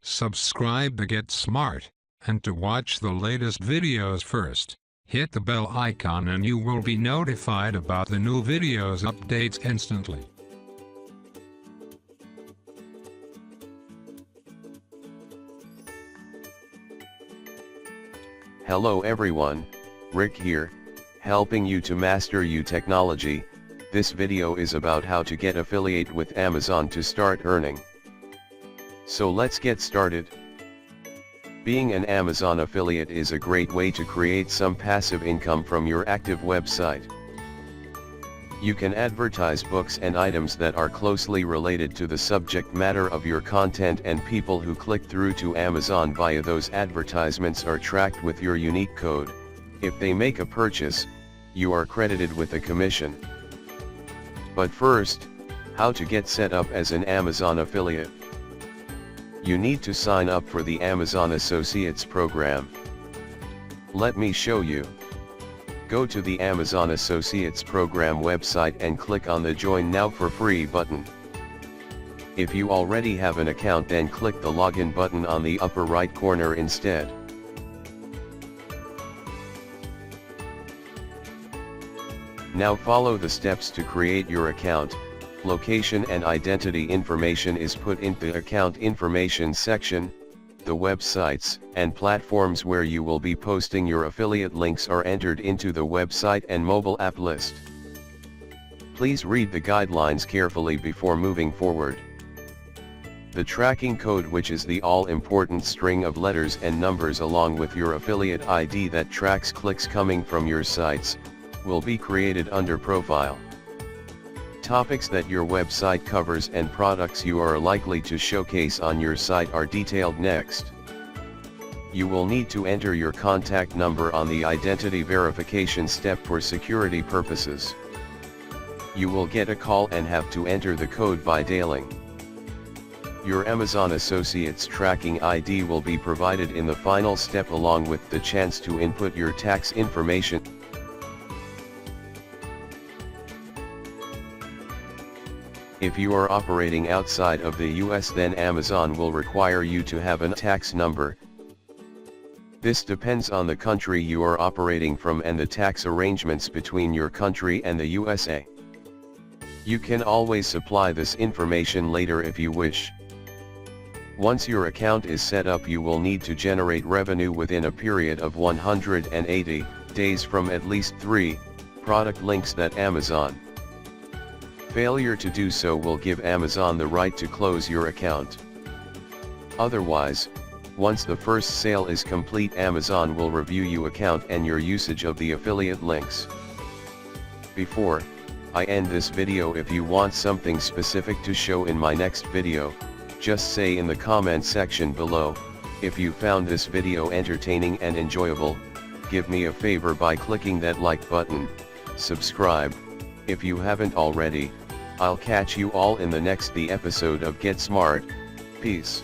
Subscribe to get smart, and to watch the latest videos first, hit the bell icon and you will be notified about the new videos updates instantly. Hello everyone, Rick here, helping you to master technology. This video is about how to get affiliate with Amazon to start earning. So let's get started. Being an Amazon affiliate is a great way to create some passive income from your active website. You can advertise books and items that are closely related to the subject matter of your content, and people who click through to Amazon via those advertisements are tracked with your unique code. If they make a purchase, you are credited with a commission. But first, how to get set up as an Amazon affiliate? You need to sign up for the Amazon Associates program. Let me show you. Go to the Amazon Associates program website and click on the Join Now for Free button. If you already have an account, then click the Login button on the upper right corner instead. Now follow the steps to create your account. Location and identity information is put in the account information section. The websites and platforms where you will be posting your affiliate links are entered into the website and mobile app list. Please read the guidelines carefully before moving forward. The tracking code, which is the all-important string of letters and numbers along with your affiliate ID that tracks clicks coming from your sites, will be created under Profile. Topics that your website covers and products you are likely to showcase on your site are detailed next. You will need to enter your contact number on the identity verification step for security purposes. You will get a call and have to enter the code by dialing. Your Amazon Associates tracking ID will be provided in the final step, along with the chance to input your tax information. If you are operating outside of the US, then Amazon will require you to have a tax number. This depends on the country you are operating from and the tax arrangements between your country and the USA. You can always supply this information later if you wish. Once your account is set up, you will need to generate revenue within a period of 180 days from at least 3 product links that Amazon. Failure to do so will give Amazon the right to close your account. Otherwise, once the first sale is complete, Amazon will review your account and your usage of the affiliate links. Before I end this video, if you want something specific to show in my next video, just say in the comment section below. If you found this video entertaining and enjoyable, give me a favor by clicking that like button, subscribe if you haven't already. I'll catch you all in the next episode of Get Smart. Peace.